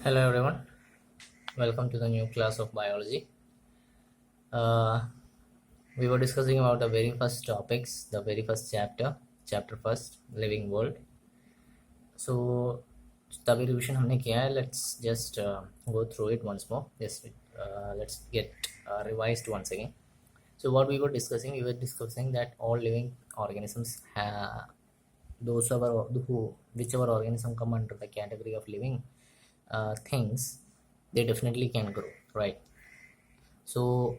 Hello everyone, welcome to the new class of biology. Uh, we were discussing about the very first topics, the very first chapter first, living world. So तभी revision हमने किया है. Let's just go through it once more. Let's get revised once again. So what we were discussing that all living organisms have whichever organism come under the category of living things, they definitely can grow, right? So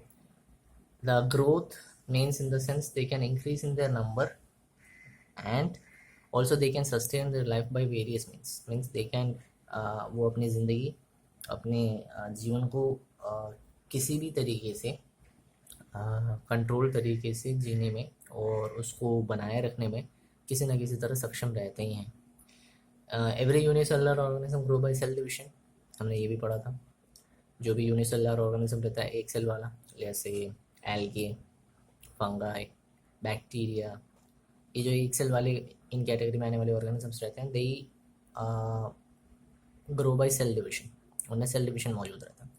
the growth means in the sense they can increase in their number, and also they can sustain their life by various means they can वो अपनी ज़िंदगी अपने जीवन को किसी भी तरीके से कंट्रोल तरीके से जीने में और उसको बनाए रखने में किसी न किसी तरह सक्षम रहते ही हैं. Every unicellular organism grow by cell division, हमने ये भी पढ़ा था. जो भी यूनिसेलुलर ऑर्गेनिज्म रहता है एक सेल वाला, जैसे एल्गे, फंगाई, बैक्टीरिया, ये जो एक सेल वाले इन कैटेगरी में आने वाले ऑर्गेनिजम्स रहते हैं, they grow by cell division, उनमें सेल डिविजन मौजूद रहता है.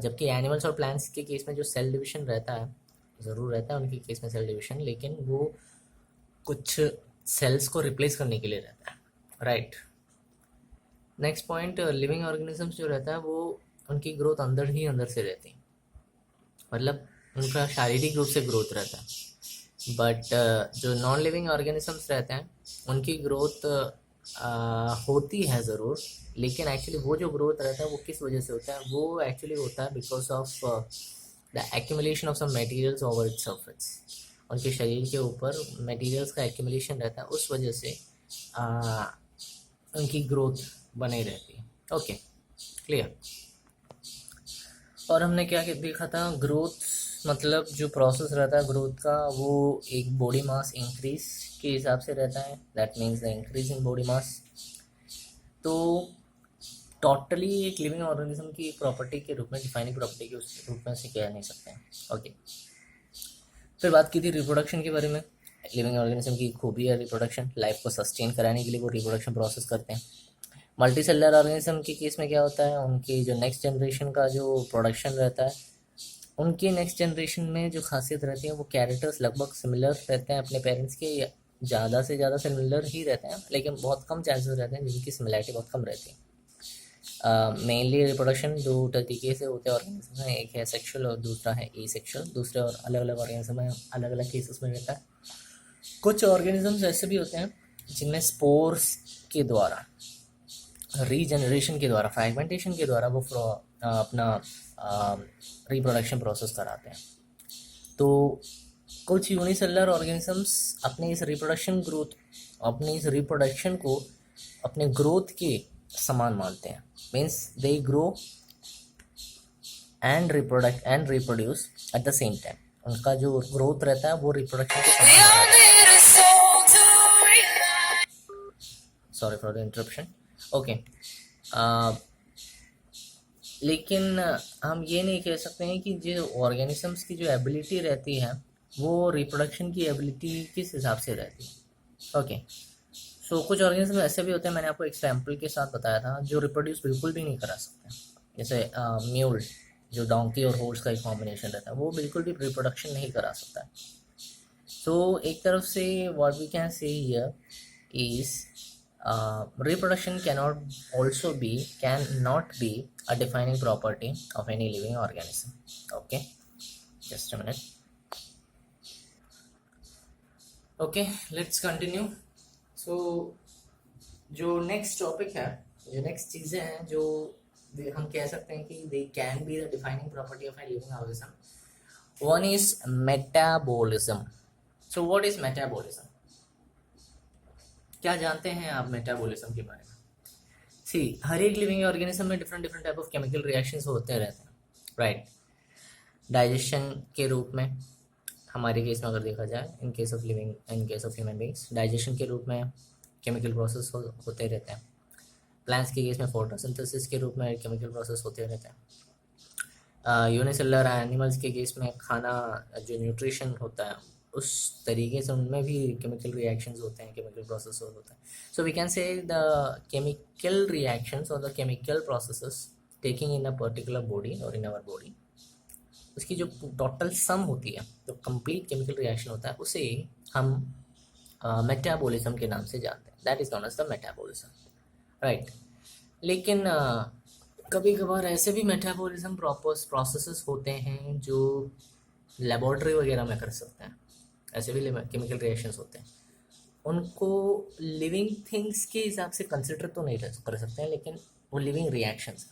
जबकि एनिमल्स और प्लांट्स के केस में जो सेल डिविजन रहता है, ज़रूर रहता है उनके केस में सेल डिविजन, लेकिन वो कुछ सेल्स को रिप्लेस करने के लिए रहता है, right. Next point, living organisms जो रहता है वो उनकी ग्रोथ अंदर ही अंदर से रहती है, मतलब उनका शारीरिक रूप से ग्रोथ रहता है. बट जो नॉन लिविंग ऑर्गेनिजम्स रहते हैं उनकी ग्रोथ होती है ज़रूर, लेकिन एक्चुअली वो जो ग्रोथ रहता है वो किस वजह से होता है, वो एक्चुअली होता है because of the accumulation of some materials over its surface. उनके शरीर के ऊपर मटेरियल्स का एक्यूमुलेशन रहता है, उस वजह से उनकी ग्रोथ बनी रहती है. Okay, clear. और हमने क्या देखा था, ग्रोथ मतलब जो प्रोसेस रहता है ग्रोथ का, वो एक बॉडी मास इंक्रीज के हिसाब से रहता है. That means the increase in body mass. तो टोटली एक लिविंग ऑर्गेनिज्म की प्रॉपर्टी के रूप में, डिफाइनिंग प्रॉपर्टी के उस रूप में से कह नहीं सकते हैं. ओके, फिर बात की थी रिप्रोडक्शन के बारे में. लिविंग ऑर्गेनिज्म की खूबी है रिप्रोडक्शन. लाइफ को सस्टेन कराने के लिए वो रिप्रोडक्शन प्रोसेस करते हैं. मल्टी सेलुलर ऑर्गेनिज्म के केस में क्या होता है, उनकी जो नेक्स्ट जनरेशन का जो प्रोडक्शन रहता है, उनके नेक्स्ट जनरेशन में जो खासियत रहती है वो कैरेक्टर्स लगभग सिमिलर रहते हैं अपने पेरेंट्स के, ज़्यादा से ज़्यादा सिमिलर ही रहते हैं, लेकिन बहुत कम चांसेस रहते हैं जिनकी सिमिलैरिटी बहुत कम रहती है. मेनली रिप्रोडक्शन दो तरीके से होते हैं ऑर्गेनिज्म में, एक है सेक्सुअल और दूसरा है एसेक्सुअल. दूसरे और अलग अलग ऑर्गेनिज्म में अलग अलग केसेस में रहता है. कुछ ऑर्गेनिजम्स ऐसे भी होते हैं जिनमें स्पोर्स के द्वारा, रीजनरेशन के द्वारा, फ्रैगमेंटेशन के द्वारा वो अपना रिप्रोडक्शन प्रोसेस कराते हैं. तो कुछ यूनिसेलुलर ऑर्गेनिजम्स अपने इस रिप्रोडक्शन को अपने ग्रोथ के समान मानते हैं. Means they grow and reproduce at the same time. उनका जो ग्रोथ रहता है वो रिप्रोडक्शन के समान. Sorry for the interruption. Okay, लेकिन हम ये नहीं कह सकते हैं कि जो ऑर्गेनिजम्स की जो एबिलिटी रहती है वो रिप्रोडक्शन की एबिलिटी किस हिसाब से रहती है. ओके, सो कुछ ऑर्गेनिज्म ऐसे भी होते हैं, मैंने आपको एग्जाम्पल के साथ बताया था, जो रिप्रोड्यूस बिल्कुल भी नहीं करा सकते. जैसे म्यूल, जो डोंकी और हॉर्स का एक कॉम्बिनेशन रहता है, वो बिल्कुल भी रिप्रोडक्शन नहीं करा सकता है. सो एक तरफ से what we can say here is reproduction cannot be a defining property of any living organism. Okay, just a minute. Okay, let's continue. So जो नेक्स्ट टॉपिक है, जो नेक्स्ट चीज़ें हैं जो हम कह सकते हैं कि they can be the defining property of a living organism. One is metabolism. So what is metabolism? क्या जानते हैं आप मेटाबॉलिज्म के बारे में? सी, हर एक लिविंग ऑर्गेनिज्म में different type of chemical reactions होते रहते हैं, राइट. डाइजेशन के रूप में, हमारे केस में अगर देखा जाए, in case of human beings, digestion के रूप में केमिकल प्रोसेस होते रहते हैं. प्लांट्स के केस में फोटोसिंथेसिस के रूप में केमिकल प्रोसेस होते रहते हैं. यूनिसेलुलर एनिमल्स के केस में खाना, जो न्यूट्रिशन होता है उस तरीके से उनमें भी केमिकल रिएक्शंस होते हैं, केमिकल प्रोसेस होते हैं. So we can say the chemical reactions और the chemical processes taking in a particular body और इन आवर बॉडी, उसकी जो टोटल सम होती है, जो कंप्लीट केमिकल रिएक्शन होता है, उसे हम मेटाबॉलिज्म के नाम से जानते हैं. That is known as the metabolism, right. लेकिन कभी कभार ऐसे भी मेटाबॉलिज्म प्रोसेसेस होते हैं जो लेबोरेटरी वगैरह में कर सकते हैं. ऐसे भी केमिकल रिएक्शंस होते हैं, उनको लिविंग थिंग्स के हिसाब से कंसिडर तो नहीं कर सकते हैं, लेकिन वो लिविंग रिएक्शंस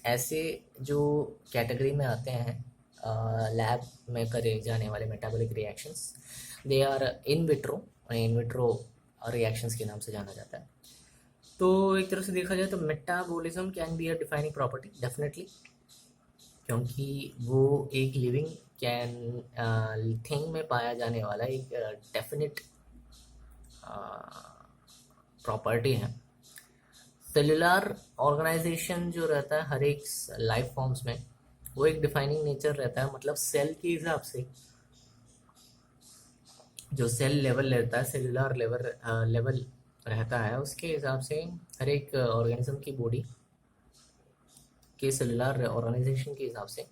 ऐसे जो कैटेगरी में आते हैं लैब में करे जाने वाले metabolic reactions, they are in vitro reactions के नाम से जाना जाता है. तो एक तरह से देखा जाए तो metabolism can be a defining property definitely, क्योंकि वो एक लिविंग कैन थिंग में पाया जाने वाला एक डेफिनेट प्रॉपर्टी है. सेलुलर ऑर्गेनाइजेशन जो रहता है हर एक लाइफ फॉर्म्स में, वो एक डिफाइनिंग नेचर रहता है. मतलब सेल के हिसाब से जो सेल लेवल रहता है, सेलुलर लेवल रहता है, उसके हिसाब से हर एक ऑर्गेनिज्म की बॉडी के सेलुलर ऑर्गेनाइजेशन के हिसाब से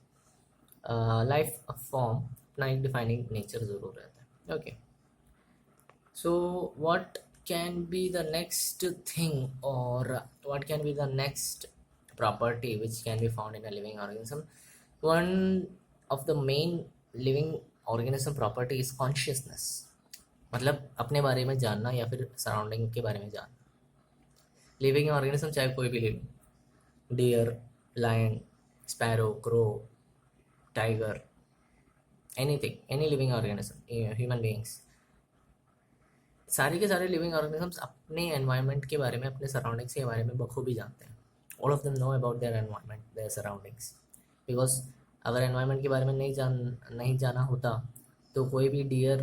लाइफ फॉर्म अपना एक डिफाइनिंग नेचर ज़रूर रहता है. Okay, so what can be the next thing और what can be the next property which can be found in a living organism? One of the main living organism property is consciousness. मतलब अपने बारे में जानना या फिर surrounding के बारे में जानना. लिविंग ऑर्गेनिज्म चाहे कोई भी living, deer, lion, sparrow, crow, tiger, anything, any living organism, human beings, सारे के सारे लिविंग ऑर्गेनिजम्स अपने एनवायरनमेंट के बारे में, अपने सराउंडिंग्स के बारे में बखूबी जानते हैं. All of them know about their environment, there surroundings. Because अगर एनवायरनमेंट के बारे में नहीं जाना होता तो कोई भी डियर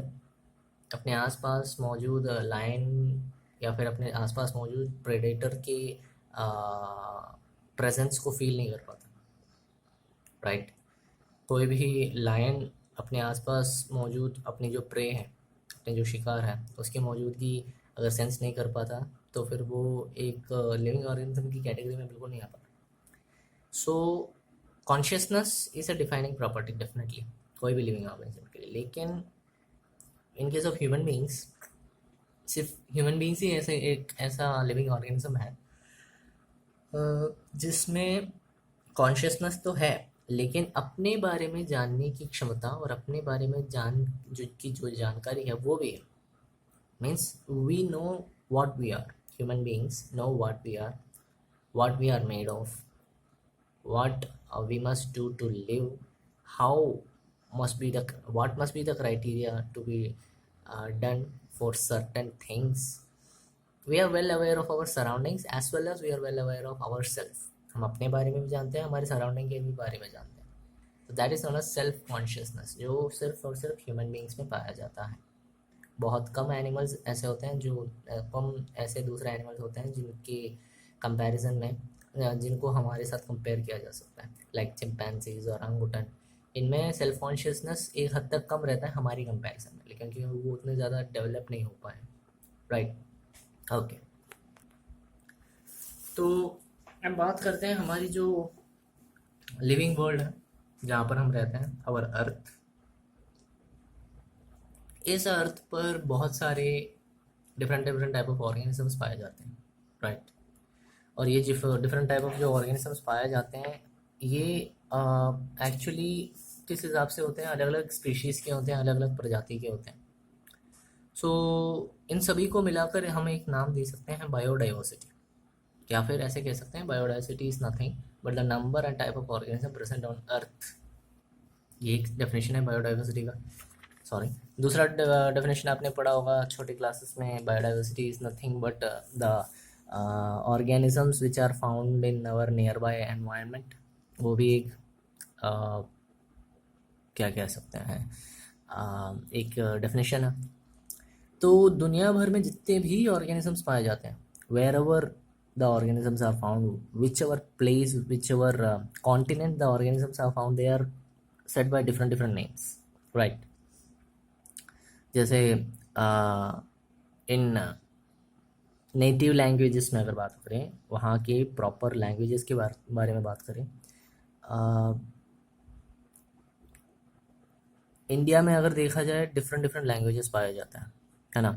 अपने आसपास मौजूद लायन या फिर अपने आसपास मौजूद प्रेडेटर के प्रेजेंस को फील नहीं कर पाता, राइट. कोई भी लायन अपने आसपास मौजूद अपनी जो प्रे है, अपने जो शिकार है, उसकी मौजूदगी अगर सेंस नहीं कर पाता तो फिर वो एक लिविंग ऑर्गेनिज्म की कैटेगरी में बिल्कुल नहीं आ पाता. सो consciousness is a defining property definitely कोई भी लिविंग ऑर्गेनिज्म के लिए. लेकिन in case of human beings, सिर्फ ह्यूमन बींग्स ही ऐसे एक ऐसा लिविंग ऑर्गेनिज्म है जिसमें कॉन्शियसनेस तो है, लेकिन अपने बारे में जानने की क्षमता और अपने बारे में जो जानकारी है वो भी है. Means we know what we are. Human beings know what we are made of, what we must do to live, what must be the criteria to be done for certain things. We are well aware of our surroundings as well as we are well aware of ourselves. हम अपने बारे में भी जानते हैं, हमारे surrounding के भी बारे में जानते हैं. तो that is non a self consciousness, जो सिर्फ और सिर्फ ह्यूमन बींग्स में पाया जाता है. बहुत कम एनिमल्स ऐसे होते हैं, जो कम ऐसे दूसरे एनिमल्स होते हैं जिनके कंपैरिजन में जिनको हमारे साथ कंपेयर किया जा सकता है, लाइक चिंपैंजीज और अंगूटन. इनमें सेल्फ कॉन्शियसनेस एक हद तक कम रहता है हमारी कंपैरिजन में, लेकिन क्योंकि वो उतने ज़्यादा डेवलप नहीं हो पाए, राइट. ओके, तो अब बात करते हैं हमारी जो लिविंग वर्ल्ड है जहाँ पर हम रहते हैं, आवर अर्थ. इस अर्थ पर बहुत सारे डिफरेंट टाइप ऑफ ऑर्गेनिजम्स पाए जाते हैं, राइट. और ये डिफरेंट टाइप ऑफ जो ऑर्गेनिजम्स पाए जाते हैं ये एक्चुअली किस हिसाब से होते हैं, अलग अलग स्पीशीज़ के होते हैं, अलग अलग प्रजाति के होते हैं. सो इन सभी को मिलाकर हम एक नाम दे सकते हैं बायोडाइवर्सिटी, या फिर ऐसे कह सकते हैं biodiversity is nothing but the number and type of organism present on earth. ये एक डेफिनेशन है बायोडाइवर्सिटी का. सॉरी, दूसरा डेफिनेशन आपने पढ़ा होगा छोटी क्लासेस में, biodiversity is nothing but the organisms which are found in our nearby environment. वो भी एक क्या कह सकते हैं एक डेफिनेशन है. तो दुनिया भर में जितने भी ऑर्गेनिजम्स पाए जाते हैं, wherever the organisms are found, whichever place, whichever continent the organisms are found, they are said by different names, right. जैसे इन नेटिव लैंग्वेजेस में अगर बात करें, वहाँ के प्रॉपर लैंग्वेजेस के बारे में बात करें, इंडिया में अगर देखा जाए डिफरेंट डिफरेंट लैंग्वेजेस पाया जाता है ना।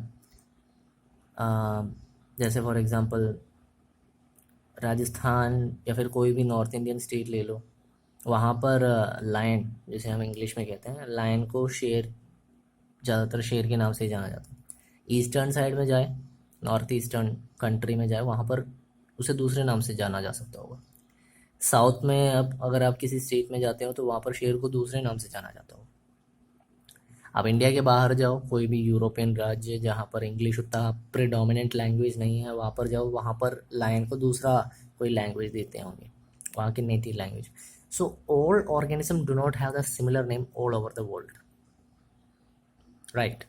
जैसे फॉर एग्जांपल राजस्थान या फिर कोई भी नॉर्थ इंडियन स्टेट ले लो, वहाँ पर लायन, जैसे हम इंग्लिश में कहते हैं, लायन को शेर, ज़्यादातर शेर के नाम से ही जाना जाता है। ईस्टर्न साइड में जाए, नॉर्थ ईस्टर्न कंट्री में जाए, वहाँ पर उसे दूसरे नाम से जाना जा सकता होगा। साउथ में अब अगर आप किसी स्टेट में जाते हो तो वहाँ पर शेर को दूसरे नाम से जाना जाता होगा। आप इंडिया के बाहर जाओ, कोई भी यूरोपियन राज्य जहाँ पर इंग्लिश उतना प्रिडोमिनेंट लैंग्वेज नहीं है, वहाँ पर जाओ, वहाँ पर लायन को दूसरा कोई लैंग्वेज देते होंगे, वहाँ की native language. So all organism do not have the similar name all over the world, right.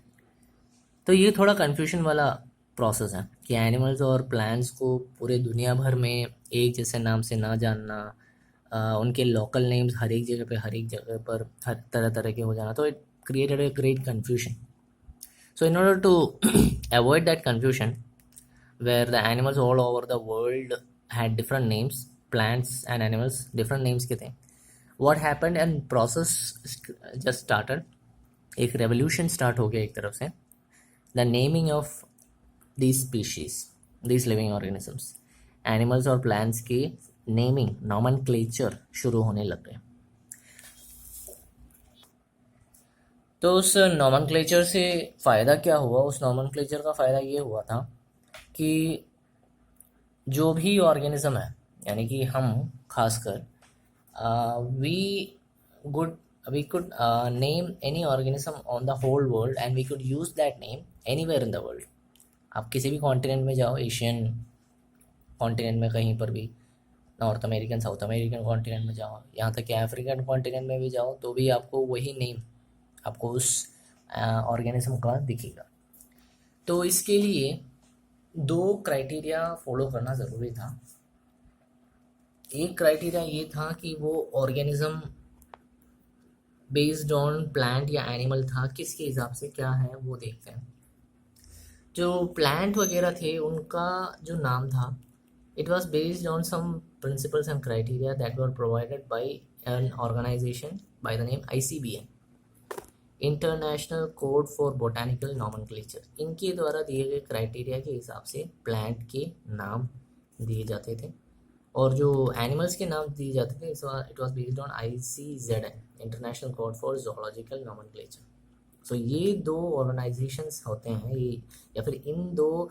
तो ये थोड़ा कन्फ्यूजन वाला प्रोसेस है कि एनिमल्स और प्लांट्स को पूरे दुनिया भर में एक जैसे नाम से ना जानना, उनके लोकल नेम्स हर एक जगह पर हर तरह तरह के हो जाना, तो it created a great confusion. So in order to avoid that confusion, where the animals all over the world had different names, plants and animals different names के थे, what happened and process just started, एक revolution start हो गया एक तरफ से, the naming of these species, these living organisms, animals और plants की naming nomenclature शुरू होने लग गए। तो उस नॉमनक्लेचर से फ़ायदा क्या हुआ? उस नॉमनक्लेचर का फ़ायदा ये हुआ था कि जो भी ऑर्गेनिज्म है, यानी कि हम खासकर, we good we could name any organism on the whole world and we could use that name anywhere in the world. आप किसी भी कॉन्टिनेंट में जाओ, एशियन कॉन्टिनेंट में कहीं पर भी, north American, south American continent में जाओ, यहाँ तक कि अफ्रीकन कॉन्टिनेंट में भी जाओ, तो भी आपको वही नेम आपको उस ऑर्गेनिज्म का दिखेगा। तो इसके लिए दो क्राइटेरिया फॉलो करना ज़रूरी था। एक क्राइटेरिया ये था कि वो ऑर्गेनिज्म बेस्ड ऑन प्लांट या एनिमल था, किसके हिसाब से क्या है वो देखते हैं। जो प्लांट वगैरह थे उनका जो नाम था, it was based on some principles and criteria that were provided by an organization by the name ICBN, international code for botanical nomenclature. इनके द्वारा दिए गए क्राइटेरिया के हिसाब से प्लांट के नाम दिए जाते थे, और जो एनिमल्स के नाम दिए जाते थे it was based on ICZN, international code for zoological nomenclature. So ये दो ऑर्गेनाइजेशंस होते हैं, ये या फिर इन दो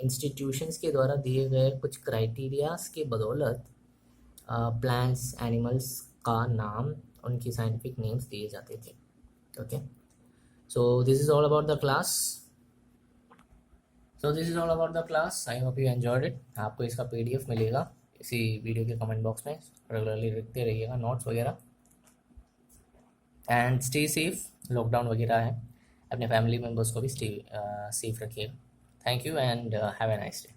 इंस्टीट्यूशंस के द्वारा दिए गए कुछ क्राइटेरियाज के बदौलत प्लांट्स एनिमल्स का नाम, उनकी साइंटिफिक नेम्स दिए जाते थे। Okay, so this is all about the class. I hope you enjoyed it. आपको इसका PDF मिलेगा इसी वीडियो के कमेंट बॉक्स में, रेगुलरली लिखते रहिएगा नोट्स वगैरह, एंड स्टे सेफ। लॉकडाउन वगैरह है, अपने फैमिली मेम्बर्स को भी स्टे सेफ रखिएगा। Thank you and have a nice day.